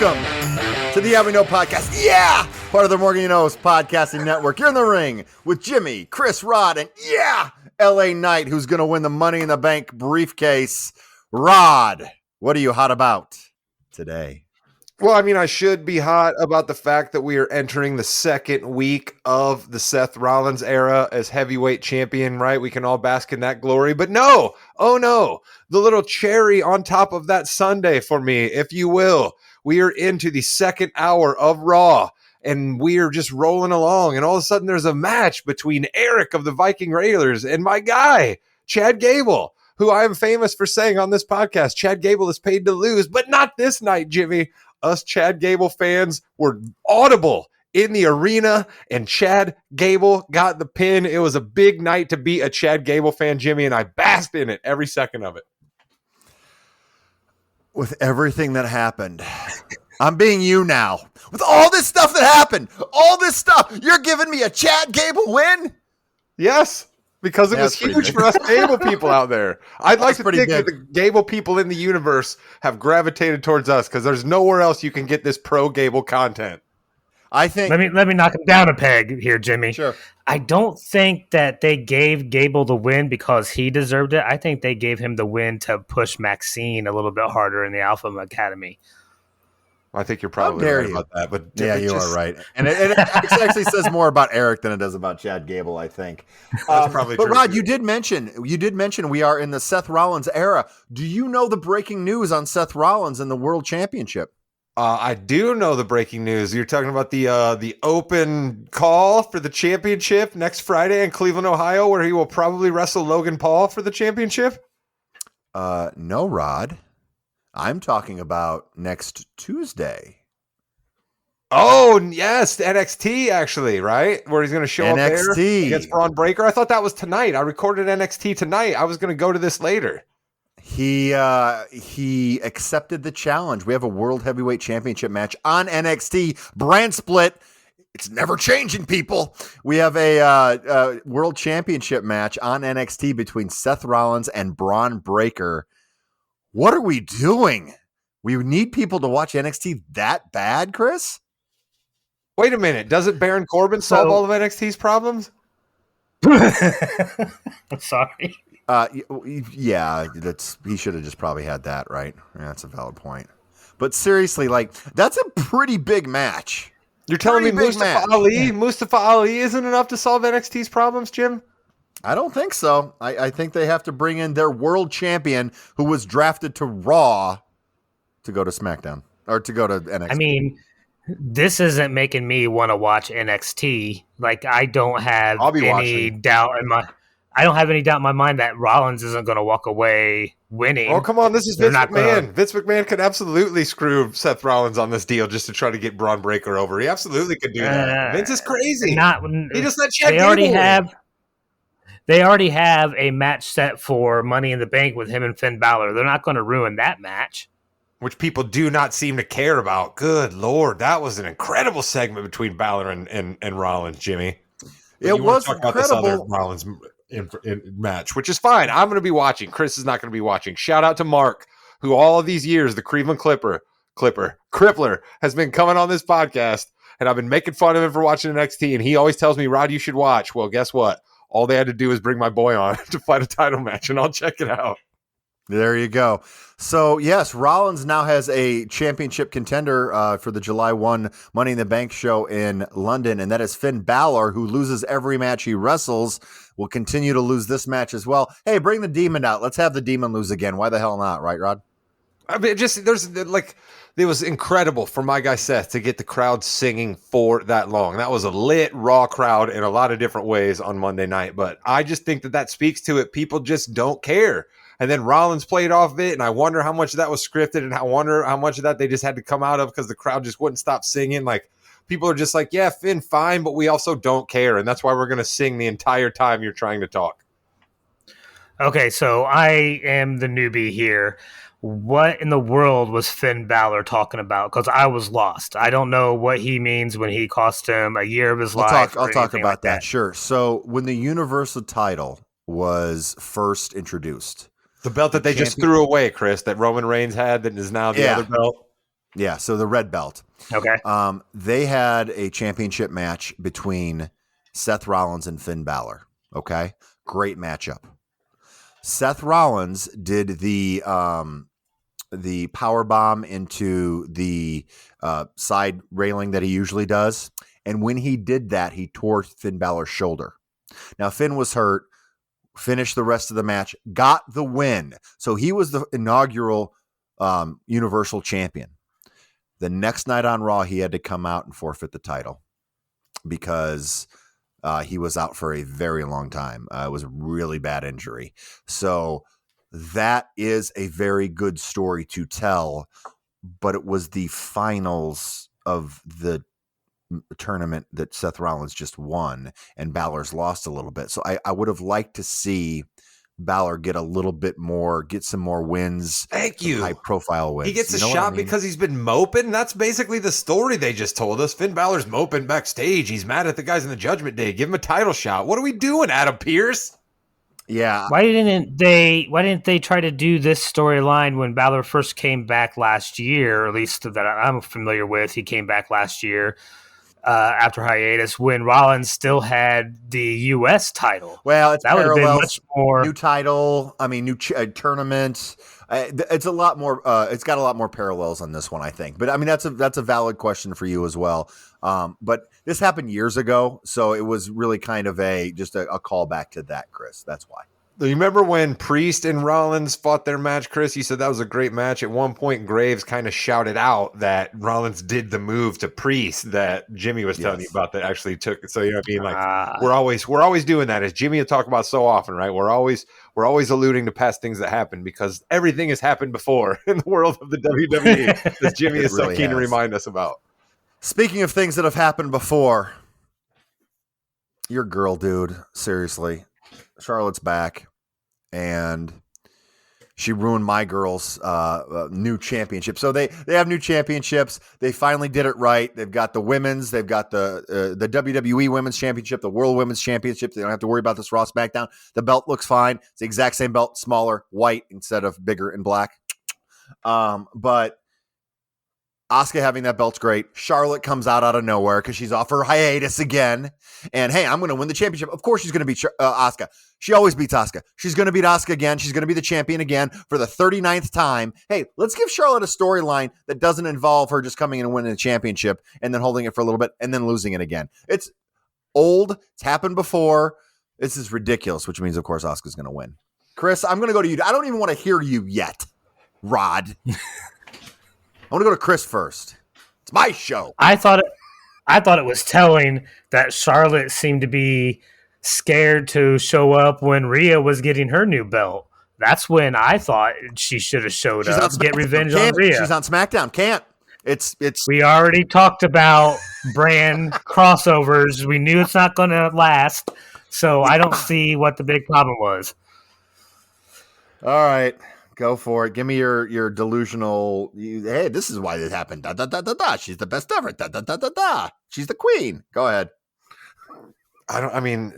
Welcome to the Yeah We Know podcast. Yeah! Part of the Morgan You Know's podcasting network. You're in the ring with Jimmy, Chris, Rod, and LA Knight, who's going to win the Money in the Bank briefcase. Rod, what are you hot about today? Well, I mean, I should be hot about the fact that we are entering the second week of the Seth Rollins era as heavyweight champion, right? We can all bask in that glory. But no, oh no, the little cherry on top of that sundae for me, if you will. We are into the second hour of Raw, and we are just rolling along. And all of a sudden, there's a match between Eric of the Viking Raiders and my guy, Chad Gable, who I am famous for saying on this podcast, Chad Gable is paid to lose, but not this night, Jimmy. Us Chad Gable fans were audible in the arena, and Chad Gable got the pin. It was a big night to be a Chad Gable fan, Jimmy, and I basked in it every second of it. With everything that happened, I'm being you now. With all this stuff that happened, all this stuff, you're giving me a Chad Gable win? Yes. Because it was huge for us Gable people out there. I'd like to think that the Gable people in the universe have gravitated towards us because there's nowhere else you can get this pro Gable content. I think. Let me knock him down a peg here, Jimmy. Sure. I don't think that they gave Gable the win because he deserved it. I think they gave him the win to push Maxine a little bit harder in the Alpha Academy. I think you're probably right about that, but yeah, you are right. And it actually says more about Eric than it does about Chad Gable, I think. That's probably true. But Rod, you did mention we are in the Seth Rollins era. Do you know the breaking news on Seth Rollins and the World Championship? I do know the breaking news. You're talking about the open call for the championship next Friday in Cleveland, Ohio, where he will probably wrestle Logan Paul for the championship? No, Rod. I'm talking about next Tuesday. Oh, yes, NXT, actually, right? Where he's going to show up there against Braun Breaker. I thought that was tonight. I recorded NXT tonight. I was going to go to this later. He accepted the challenge. We have a World Heavyweight Championship match on NXT. Brand split. It's never changing, people. We have a World Championship match on NXT between Seth Rollins and Braun Breaker. What are we doing? We need people to watch NXT that bad, Chris? Wait a minute. Doesn't Baron Corbin solve all of NXT's problems? I'm sorry. Yeah, he should have just probably had that, right? Yeah, that's a valid point. But seriously, that's a pretty big match. You're telling me Mustafa Ali isn't enough to solve NXT's problems, Jim? I don't think so. I think they have to bring in their world champion who was drafted to Raw to go to SmackDown or to go to NXT. I mean, this isn't making me want to watch NXT. I don't have any doubt in my mind that Rollins isn't going to walk away winning. Oh, come on. This is Vince McMahon. Vince McMahon could absolutely screw Seth Rollins on this deal just to try to get Braun Breaker over. He absolutely could do that. Vince is crazy. He just let Chad Gable win. They already have a match set for Money in the Bank with him and Finn Balor. They're not going to ruin that match. Which people do not seem to care about. Good Lord. That was an incredible segment between Balor and Rollins, Jimmy. It was incredible. About this other Rollins match, which is fine. I'm going to be watching. Chris is not going to be watching. Shout out to Mark, who all of these years, the Cleveland Crippler, has been coming on this podcast, and I've been making fun of him for watching NXT, and he always tells me, Rod, you should watch. Well, guess what? All they had to do is bring my boy on to fight a title match, and I'll check it out. There you go. So, yes, Rollins now has a championship contender for the July 1 Money in the Bank show in London, and that is Finn Balor, who loses every match he wrestles, will continue to lose this match as well. Hey, bring the Demon out. Let's have the Demon lose again. Why the hell not, right, Rod? I mean, it was incredible for my guy Seth to get the crowd singing for that long. That was a lit, raw crowd in a lot of different ways on Monday night. But I just think that speaks to it. People just don't care. And then Rollins played off of it, and I wonder how much of that was scripted, and I wonder how much of that they just had to come out of because the crowd just wouldn't stop singing. People are just yeah, Finn, fine, but we also don't care. And that's why we're going to sing the entire time you're trying to talk. Okay, so I am the newbie here. What in the world was Finn Balor talking about? Because I was lost. I don't know what he means when he cost him a year of his life. I'll talk about that. Sure. So when the Universal title was first introduced, the belt that they just threw away, Chris, that Roman Reigns had, that is now the other belt. Yeah, so the red belt. Okay. They had a championship match between Seth Rollins and Finn Balor. Okay, great matchup. Seth Rollins did the power bomb into the side railing that he usually does, and when he did that, he tore Finn Balor's shoulder. Now Finn was hurt, finished the rest of the match, got the win, so he was the inaugural Universal Champion. The next night on Raw, he had to come out and forfeit the title because he was out for a very long time. It was a really bad injury. So that is a very good story to tell, but it was the finals of the tournament that Seth Rollins just won, and Balor's lost a little bit. So I would have liked to see Balor get a little bit more, get some more wins. Thank you. High profile wins. He gets a You know shot what I mean? because he's been moping. That's basically the story they just told us. Finn Balor's moping backstage. He's mad at the guys in the Judgment Day. Give him a title shot. What are we doing, Adam Pearce? Yeah. Why didn't they try to do this storyline when Balor first came back last year, or at least that I'm familiar with? He came back last year after hiatus when Rollins still had the U.S. title. Well, it's that would have been much more new title. I mean, new tournament. It's a lot more. It's got a lot more parallels on this one, I think. But I mean, that's a valid question for you as well. But this happened years ago, so it was really kind of just a callback to that, Chris. That's why. You remember when Priest and Rollins fought their match, Chris? You said that was a great match. At one point, Graves kind of shouted out that Rollins did the move to Priest that Jimmy was telling you about that actually took. So, you know what I mean? Like, we're always doing that, as Jimmy will talk about so often, right? We're always alluding to past things that happened because everything has happened before in the world of the WWE, as Jimmy is really so keen to remind us about. Speaking of things that have happened before, your girl, dude, seriously, Charlotte's back. And she ruined my girl's new championship. So they have new championships. They finally did it right. They've got the women's. They've got the WWE Women's Championship, the World Women's Championship. They don't have to worry about this Raw SmackDown. The belt looks fine. It's the exact same belt, smaller, white instead of bigger and black. But Asuka having that belt's great. Charlotte comes out of nowhere because she's off her hiatus again. And, hey, I'm going to win the championship. Of course she's going to beat Asuka. She always beats Asuka. She's going to beat Asuka again. She's going to be the champion again for the 39th time. Hey, let's give Charlotte a storyline that doesn't involve her just coming in and winning the championship and then holding it for a little bit and then losing it again. It's old. It's happened before. This is ridiculous, which means, of course, Asuka's going to win. Chris, I'm going to go to you. I don't even want to hear you yet, Rod. I want to go to Chris first. It's my show. I thought it was telling that Charlotte seemed to be scared to show up when Rhea was getting her new belt. That's when I thought she should have showed up. Get revenge on Rhea. She's on SmackDown. Can't. It's. We already talked about brand crossovers. We knew it's not going to last. So I don't see what the big problem was. All right. Go for it. Give me your delusional. Hey, this is why this happened. Da, da, da, da, da. She's the best ever. Da, da, da, da, da. She's the queen. Go ahead.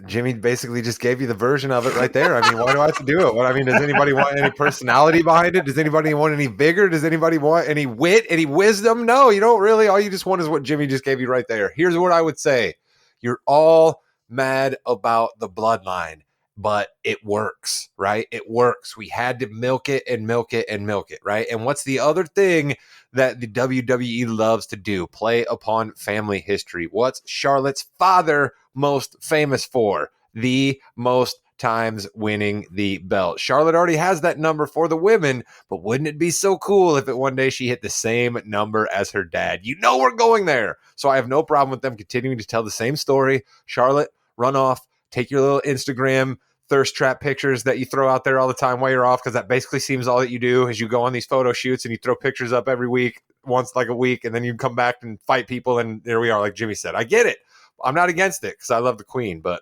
Jimmy basically just gave you the version of it right there. I mean, why do I have to do it? Does anybody want any personality behind it? Does anybody want any vigor? Does anybody want any wit, any wisdom? No, you don't really. All you just want is what Jimmy just gave you right there. Here's what I would say. You're all mad about the bloodline, but it works, right? It works. We had to milk it and milk it and milk it, right? And what's the other thing that the WWE loves to do? Play upon family history. What's Charlotte's father most famous for? The most times winning the belt. Charlotte already has that number for the women, but wouldn't it be so cool if one day she hit the same number as her dad? You know we're going there. So I have no problem with them continuing to tell the same story. Charlotte, run off. Take your little Instagram thirst trap pictures that you throw out there all the time while you're off, because that basically seems all that you do is you go on these photo shoots and you throw pictures up every week, once like a week, and then you come back and fight people, and there we are, like Jimmy said. I get it. I'm not against it because I love the queen, but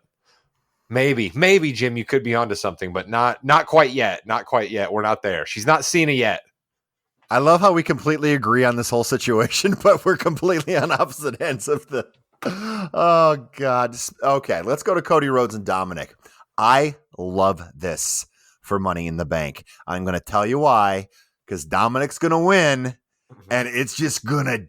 maybe, Jim, you could be onto something, but not quite yet. Not quite yet. We're not there. She's not Cena yet. I love how we completely agree on this whole situation, but we're completely on opposite ends of the... Oh, God. Okay, let's go to Cody Rhodes and Dominic. I love this for Money in the Bank. I'm going to tell you why, because Dominic's going to win, and it's just gonna.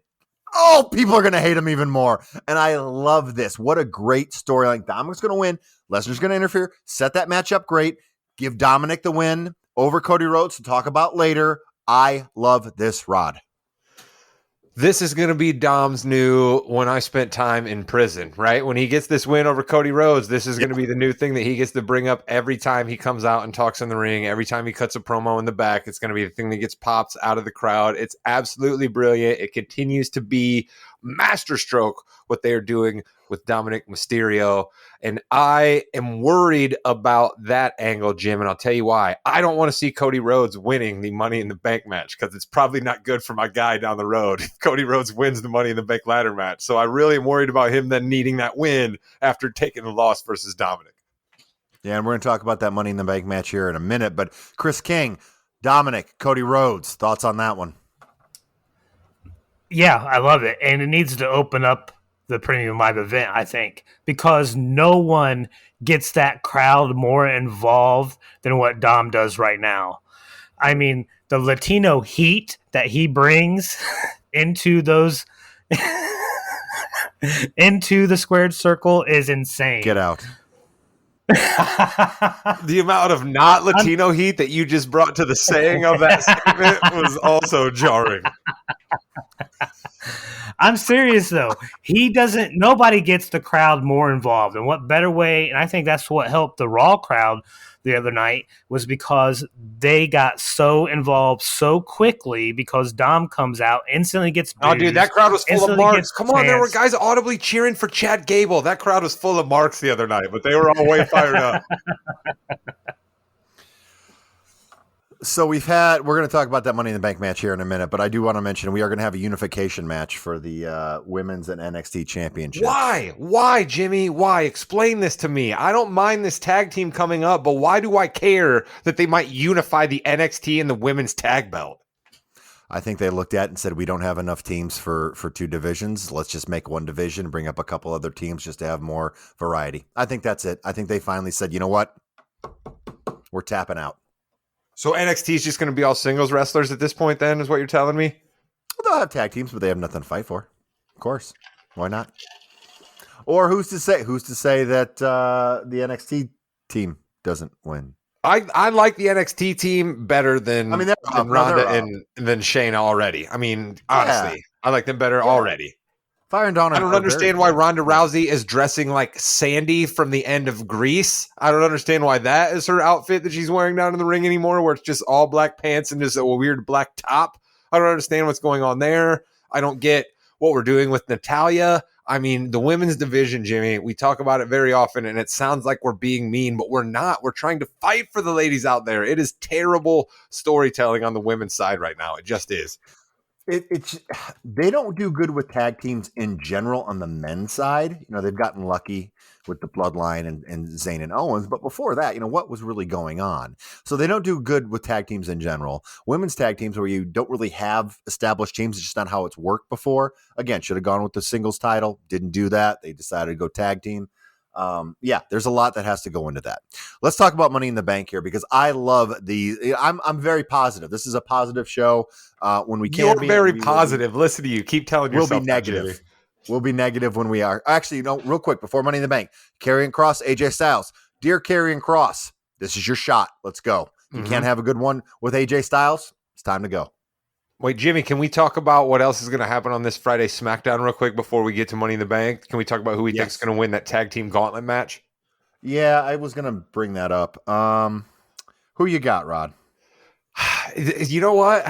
People are gonna hate him even more, and I love this. What a great storyline! Dominic's gonna win. Lesnar's gonna interfere. Set that match up great. Give Dominic the win over Cody Rhodes to talk about later. I love this, Rod. This is going to be Dom's new when I spent time in prison, right? When he gets this win over Cody Rhodes, this is going to be the new thing that he gets to bring up every time he comes out and talks in the ring. Every time he cuts a promo in the back, it's going to be the thing that gets pops out of the crowd. It's absolutely brilliant. It continues to be masterstroke what they are doing with Dominic Mysterio. And I am worried about that angle, Jim, and I'll tell you why. I don't want to see Cody Rhodes winning the Money in the Bank match because it's probably not good for my guy down the road if Cody Rhodes wins the Money in the Bank ladder match. So I really am worried about him then needing that win after taking the loss versus Dominic. Yeah, and we're going to talk about that Money in the Bank match here in a minute. But Chris King, Dominic, Cody Rhodes, thoughts on that one? Yeah, I love it. And it needs to open up the premium live event, I think, because no one gets that crowd more involved than what Dom does right now. I mean, the Latino heat that he brings into those into the squared circle is insane. Get out. The amount of not Latino heat that you just brought to the saying of that statement was also jarring. I'm serious though. Nobody gets the crowd more involved. And what better way, and I think that's what helped the Raw crowd the other night, was because they got so involved so quickly because Dom comes out, instantly gets booed, Oh, dude, that crowd was full of marks. Come on, there were chants. guys audibly cheering for Chad Gable. That crowd was full of marks the other night, but they were all way fired up. So we're going to talk about that Money in the Bank match here in a minute, but I do want to mention we are going to have a unification match for the women's and NXT championship. Why? Why, Jimmy? Why? Explain this to me. I don't mind this tag team coming up, but why do I care that they might unify the NXT and the women's tag belt? I think they looked at it and said, we don't have enough teams for two divisions. Let's just make one division and bring up a couple other teams just to have more variety. I think that's it. I think they finally said, you know what? We're tapping out. So NXT is just going to be all singles wrestlers at this point then, is what you're telling me? They'll have tag teams, but they have nothing to fight for. Of course. Why not? Or who's to say that the NXT team doesn't win? I like the NXT team better than, than Ronda and than Shayna already. I mean, honestly, I like them better already. Fire and Dawn. I don't understand why Ronda Rousey is dressing like Sandy from the end of Grease. I don't understand why that is her outfit that she's wearing down in the ring anymore, where it's just all black pants and just a weird black top. I don't understand what's going on there. I don't get what we're doing with Natalya. I mean, the women's division, Jimmy, we talk about it very often, and it sounds like we're being mean, but we're not. We're trying to fight for the ladies out there. It is terrible storytelling on the women's side right now. It just is. They don't do good with tag teams in general on the men's side. You know, they've gotten lucky with the Bloodline and Zayn and Owens, but before that, you know, what was really going on? So they don't do good with tag teams in general. Women's tag teams where you don't really have established teams, it's just not how it's worked before. Again, should have gone with the singles title, didn't do that. They decided to go tag team. There's a lot that has to go into that. Let's talk about Money in the Bank here because I love I'm very positive. This is a positive show. When we can, You're very positive. Listen to you. Keep telling yourself. We'll be negative. We'll be negative when we are. Actually, real quick before Money in the Bank, Karrion Kross, AJ Styles. Dear Karrion Kross, this is your shot. Let's go. You can't have a good one with AJ Styles. It's time to go. Wait, Jimmy, can we talk about what else is going to happen on this Friday SmackDown real quick before we get to Money in the Bank? Can we talk about who we think is going to win that tag team gauntlet match? Yeah, I was going to bring that up. Who you got, Rod? You know what?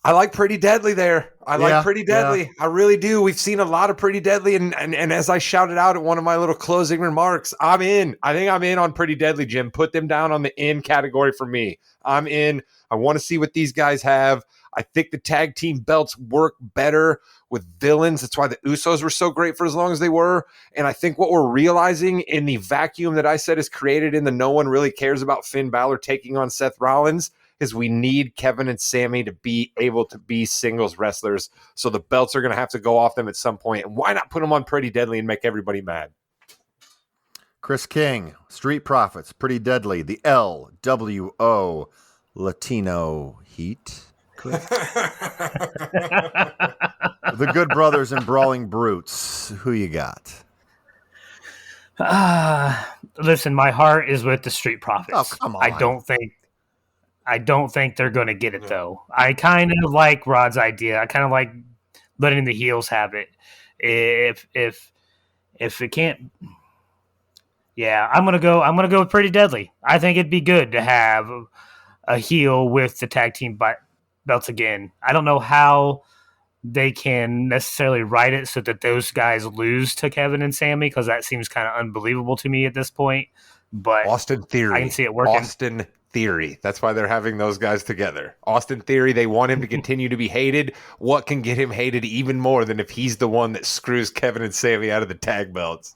I like Pretty Deadly there. I like Pretty Deadly. Yeah. I really do. We've seen a lot of Pretty Deadly. And as I shouted out at one of my little closing remarks, I'm in. I think I'm in on Pretty Deadly, Jim. Put them down on the in category for me. I'm in. I want to see what these guys have. I think the tag team belts work better with villains. That's why the Usos were so great for as long as they were. And I think what we're realizing in the vacuum that I said is created in the no one really cares about Finn Balor taking on Seth Rollins is we need Kevin and Sammy to be able to be singles wrestlers. So the belts are going to have to go off them at some point. And why not put them on Pretty Deadly and make everybody mad? Chris King, Street Profits, Pretty Deadly, the LWO Latino Heat. Chris. The Good Brothers and Brawling Brutes. Who you got? Listen, my heart is with the Street Profits. Oh, come on. I don't think they're going to get it though. I kind of like Rod's idea. I kind of like letting the heels have it. If it can't, yeah, I'm gonna go with Pretty Deadly. I think it'd be good to have a heel with the tag team belts again. I don't know how they can necessarily write it so that those guys lose to Kevin and Sammy, because that seems kind of unbelievable to me at this point. But Austin Theory. I can see it working. Austin Theory. That's why they're having those guys together. Austin Theory, they want him to continue to be hated. What can get him hated even more than if he's the one that screws Kevin and Sammy out of the tag belts?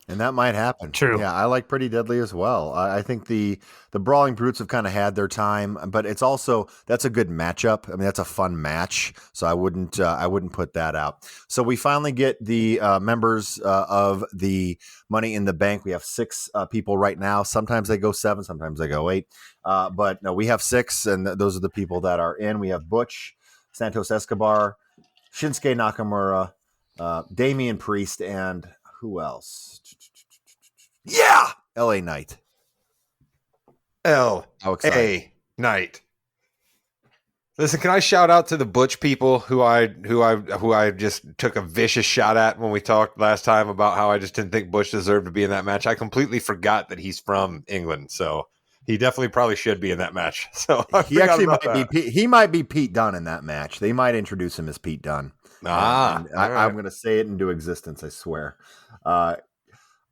And that might happen. True. Yeah, I like Pretty Deadly as well. I think the Brawling Brutes have kind of had their time, but it's also, that's a good matchup. I mean, that's a fun match, so I wouldn't put that out. So we finally get the members of the Money in the Bank. We have 6 people right now. Sometimes they go 7, sometimes they go 8. But no, we have 6, and those are the people that are in. We have Butch, Santos Escobar, Shinsuke Nakamura, Damian Priest, and who else? Yeah, LA Knight. L.A. Knight. Listen, can I shout out to the Butch people who I just took a vicious shot at when we talked last time about how I just didn't think Butch deserved to be in that match. I completely forgot that he's from England, so he definitely probably should be in that match. So he actually might be Pete Dunne in that match. They might introduce him as Pete Dunne. I'm going to say it into existence. I swear.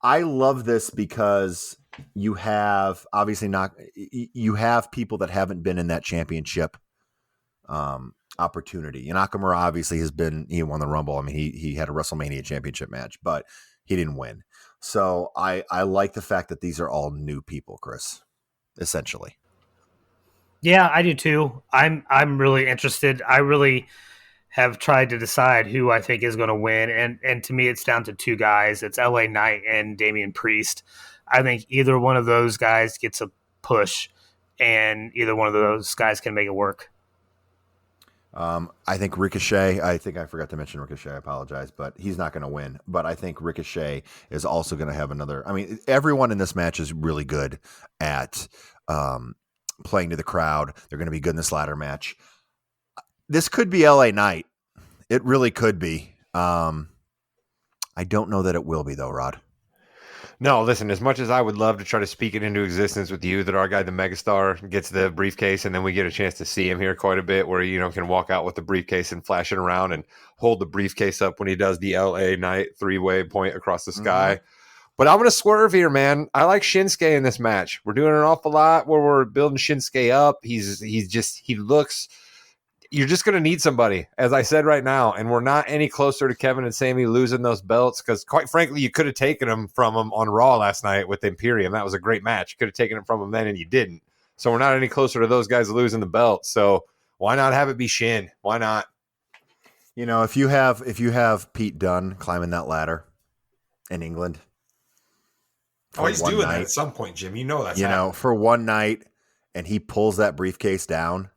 I love this because you have you have people that haven't been in that championship opportunity. And Nakamura obviously he won the Rumble. I mean, he had a WrestleMania championship match, but he didn't win. So I like the fact that these are all new people, Chris, essentially. Yeah, I do too. I'm really interested. I really have tried to decide who I think is going to win. And to me, it's down to 2 guys. It's LA Knight and Damian Priest. I think either one of those guys gets a push, and either one of those guys can make it work. I think Ricochet, I think I forgot to mention Ricochet, I apologize, but he's not going to win. But I think Ricochet is also going to have another. I mean, everyone in this match is really good at playing to the crowd. They're going to be good in this ladder match. This could be LA Knight. It really could be. I don't know that it will be, though, Rod. No, listen, as much as I would love to try to speak it into existence with you, that our guy, the Megastar, gets the briefcase, and then we get a chance to see him here quite a bit, where, can walk out with the briefcase and flash it around and hold the briefcase up when he does the LA Knight 3-way point across the sky. Mm-hmm. But I'm going to swerve here, man. I like Shinsuke in this match. We're doing an awful lot where we're building Shinsuke up. He looks... You're just going to need somebody, as I said right now, and we're not any closer to Kevin and Sammy losing those belts, because quite frankly, you could have taken them from them on Raw last night with Imperium. That was a great match. You could have taken it from them then, and you didn't. So we're not any closer to those guys losing the belts. So why not have it be Shin? Why not? If you have Pete Dunne climbing that ladder in England, he's doing that at some point, Jim. That's happening. For one night, and he pulls that briefcase down.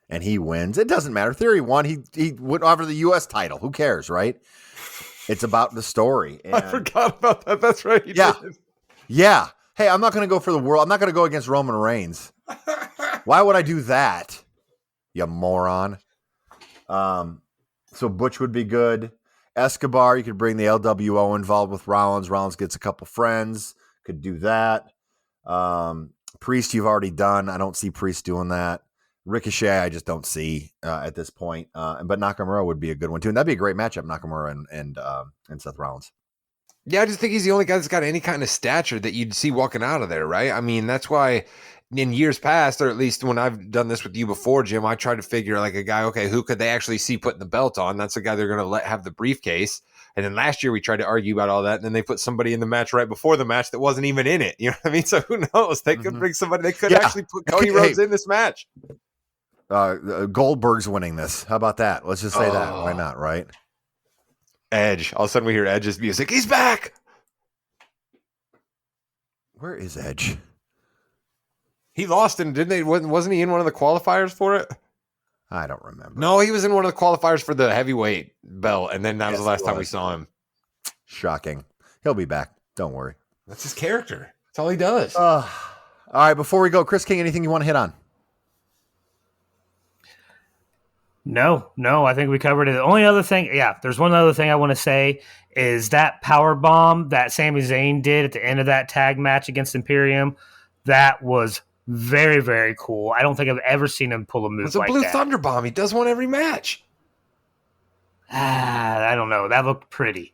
And he wins. It doesn't matter. Theory won. He would offer the U.S. title. Who cares, right? It's about the story. And, I forgot about that. That's right. He did. Yeah. Hey, I'm not going to go for the world. I'm not going to go against Roman Reigns. Why would I do that? You moron. So Butch would be good. Escobar, you could bring the LWO involved with Rollins. Rollins gets a couple friends. Could do that. Priest, you've already done. I don't see Priest doing that. Ricochet, I just don't see at this point. But Nakamura would be a good one too, and that'd be a great matchup, Nakamura and Seth Rollins. Yeah, I just think he's the only guy that's got any kind of stature that you'd see walking out of there, right? I mean, that's why in years past, or at least when I've done this with you before, Jim, I try to figure like a guy, okay, who could they actually see putting the belt on? That's the guy they're going to let have the briefcase. And then last year we tried to argue about all that, and then they put somebody in the match right before the match that wasn't even in it. You know what I mean? So who knows? They could bring somebody. They could actually put Cody Rhodes in this match. Goldberg's winning this. How about that? Let's just say that. Why not, right? Edge. All of a sudden we hear Edge's music. He's back. Where is Edge? He lost, and didn't they? Wasn't he in one of the qualifiers for it? I don't remember. No, he was in one of the qualifiers for the heavyweight belt, and then that was Yes, the last he time we was. saw him. Shocking. He'll be back. Don't worry. That's his character. That's all he does. All right, before we go, Chris King, anything you want to hit on? No, I think we covered it. The only other thing, there's one other thing I want to say is that power bomb that Sami Zayn did at the end of that tag match against Imperium. That was very, very cool. I don't think I've ever seen him pull a move It's a like Blue that. Thunder Bomb. He does one every match. I don't know. That looked pretty.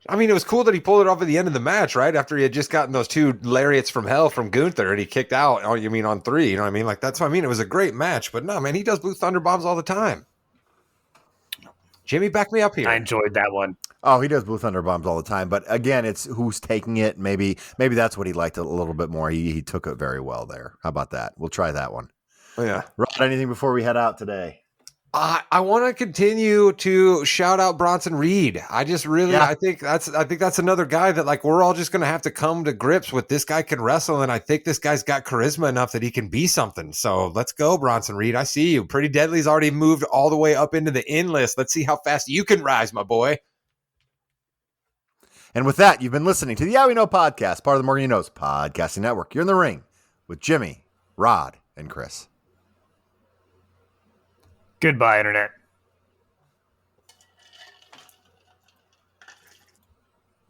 I mean, it was cool that he pulled it off at the end of the match, right? After he had just gotten those 2 lariats from hell from Gunther, and he kicked out. Oh, you mean on 3? You know what I mean? Like, that's what I mean. It was a great match, but no, man, he does Blue Thunder Bombs all the time. Jimmy, back me up here. I enjoyed that one. Oh, he does Blue Thunder Bombs all the time. But again, it's who's taking it. Maybe that's what he liked a little bit more. He took it very well there. How about that? We'll try that one. Oh, yeah. Rod, anything before we head out today? I want to continue to shout out Bronson Reed. I just really, I think that's another guy that, like, we're all just going to have to come to grips with. This guy can wrestle, and I think this guy's got charisma enough that he can be something. So let's go, Bronson Reed. I see you. Pretty Deadly's already moved all the way up into the in list. Let's see how fast you can rise, my boy. And with that, you've been listening to the Yeah We Know podcast, part of the Morgan You Knows podcasting network. You're in the ring with Jimmy, Rod, and Chris. Goodbye, Internet.